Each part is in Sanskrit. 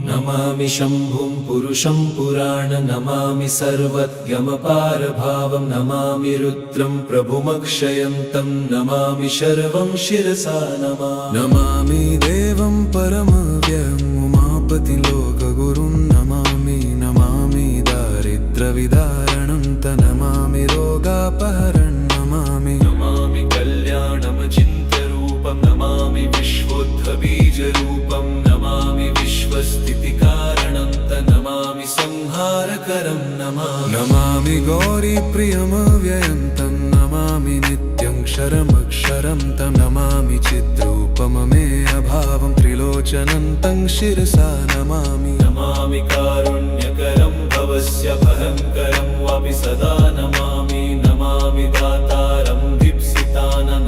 नमामि शम्भुं पुरुषं पुराण नमामि सर्वज्ञमपारभावं नमामि रुद्रं प्रभुमक्षयन्तं नमामि शर्वं शिरसा नमामि देवं परमव्ययम् उमापतिलोकगुरुं नमामि दारिद्र्यविदारणं नमामि रोगापहरणं नमामि कल्याणमचिन्त्यरूपं नमामि विश्वोद्भबीजरूपं नमामि विश्वस्थितिकारणं नमामि संहारकरं नमामि गौरीप्रियमव्ययं तं नमामि नित्यं क्षरमक्षरं तं नमामि चिद्रूपममेयभावं त्रिलोचनं तं शिरसा नमामि कारुण्यकरं भवस्य भयङ्करं वापि सदा नमामि दातारं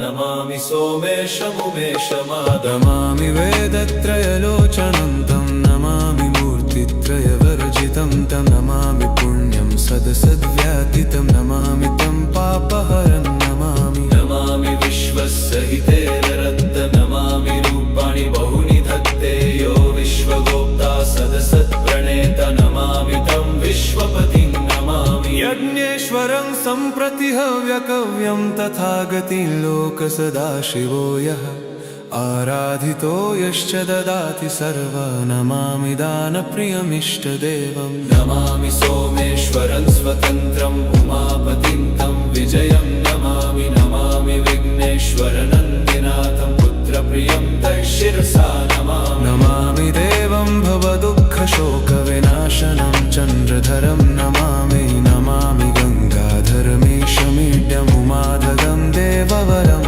नमामि सोमेशमुमेशमादमामि वेदत्रयलोचनं तं नमामि मूर्तित्रयवर्जितं तं नमामि पुण्यं सदसद्व्यातितं नमामि तं पापहरं नमामि विश्वसहितेररत्त नमामि रूपाणि बहूनि धत्ते यो विश्वगोप्ता सदसत्प्रणेत नमामि तं विश्वपतिं नमामि यज्ञेश्वरं सम्प्रति हव्यकव्यं तथागतिं लोकसदाशिवो यः आराधितो यश्च ददाति सर्वा नमामि दानप्रियमिष्टदेवं नमामि सोमेश्वरं स्वतन्त्रम् उमापतिं तं विजयं नमामि विघ्नेश्वरनन्दिनाथं पुत्रप्रियं तं शिरसा नमामि देवं भवदुःखशोकविनाशनं चन्द्रधरं नमामि गङ्गाधरमीशमीड्यमुमाधगं देववरं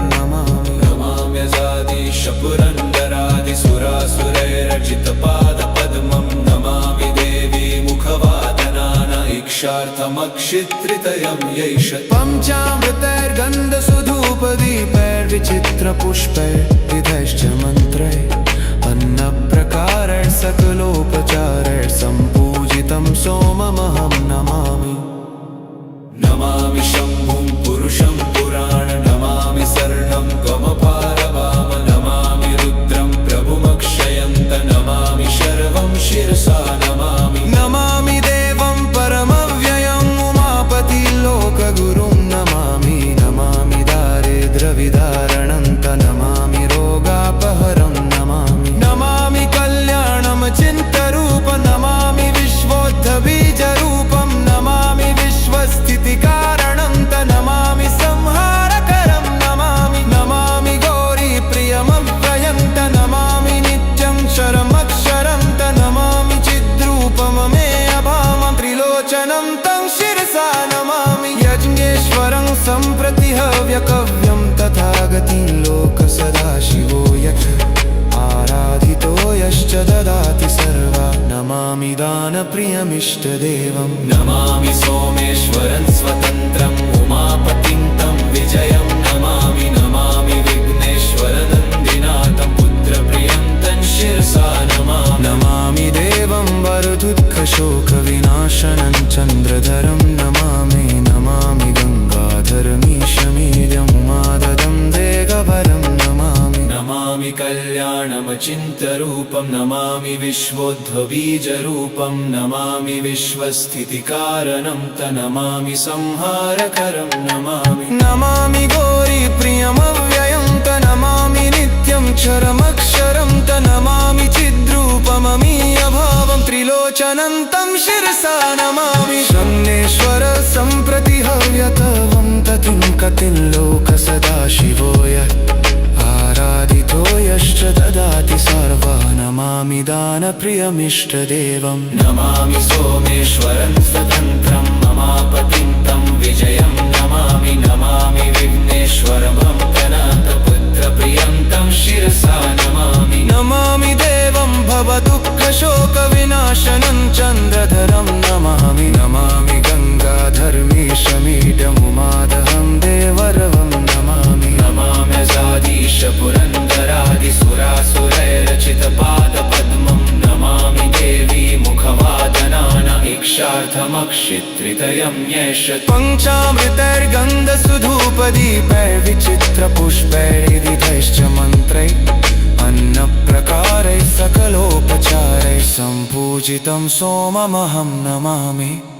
पुरन्दरादिसुरासुरैरचितपादपद्मं नमामि देवी मुखवादनान इक्षार्थमक्षित्रितयं यैष पञ्चामृतैर्गन्धसुधूपदीपैर्विचित्रपुष्पैर्विधैश्च मन्त्रैः अन्नप्रकारैः सकलोपचारैः सम्पूजितं सोममहं नमामि शम्भुं पुरुषं पुराण नमामि शरणं गमपारवाम नमामि रुद्रं प्रभुमक्षयन्त नमामि शर्वं शिरसा नमामि देवं परमव्ययम् उमापतिलोकगुरुं नमामि दारिद्र्यविदारणं नमामि रोगापहरं नमामि कल्याणमचिन्त्यरूपं नमामि विश्वोद्भबीजरूपं नमामि विश्वस्थितिकारणं नमामि संहारकरं नमामि गौरीप्रियमव्ययं नमामि नित्यं क्षरमक्षरं नमामि चिद्रूपममेयभावं त्रिलोचनं तं शिरसा नमामि यज्ञेश्वरं सम्प्रति हव्यकव्यं तथागतिं लोकसदाशिवो यः आराधितो यश्च ददाति सर्वा नमामि दानप्रियमिष्टदेवं नमामि सोमेश्वरं स्वतन्त्रम् उमापतिं तं विजयं नमामि विघ्नेश्वरनन्दिनाथं पुत्रप्रियं तं शिरसा नमामि देवं वरदुःखशोकविनाशनं चन्द्रधरं नमामि गङ्गाधरमीशमीड्यमुमाददं देववरं नमामि कल्याणमचिन्त्यरूपं नमामि विश्वोद्भबीजरूपं नमामि विश्वस्थितिकारणं नमामि संहारकरं नमामि गौरीप्रियमव्ययं नमामि नित्यं क्षरमक्षरं नमामि चिद्रूपममीयभावं त्रिलोचनं तं शिरसा नमामि शम्नेश्वर सम्प्रति हव्यकवं ततिं कतिं लोकसदाशिवो यः आराधितो यश्च ददाति सर्वा नमामि दानप्रियमिष्टदेवं नमामि सोमेश्वरं स्वतन्त्रं ममापतिं तं विजयं नमामि विघ्नेश्वरभक्तनाथपुत्रप्रियं तं शिरसा नमामि देवं भवदुःखशोकविनाशनं चन्द्रधरं नमामि गङ्गाधरमीशमीड्यमुमादहं देवरवं नमाम्यजादीश पुरन्दरादिसुरासुरैरचितपादपद्मं नमामि देवी मुखवादनान इक्षार्थमक्षित्रितयं यैष पञ्चामृतैर्गन्धसुधूपदीपैर्विचित्रपुष्पैर्विधैश्च मन्त्रैः अन्नप्रकारैः सकलो पूजितं सोममहं नमामि।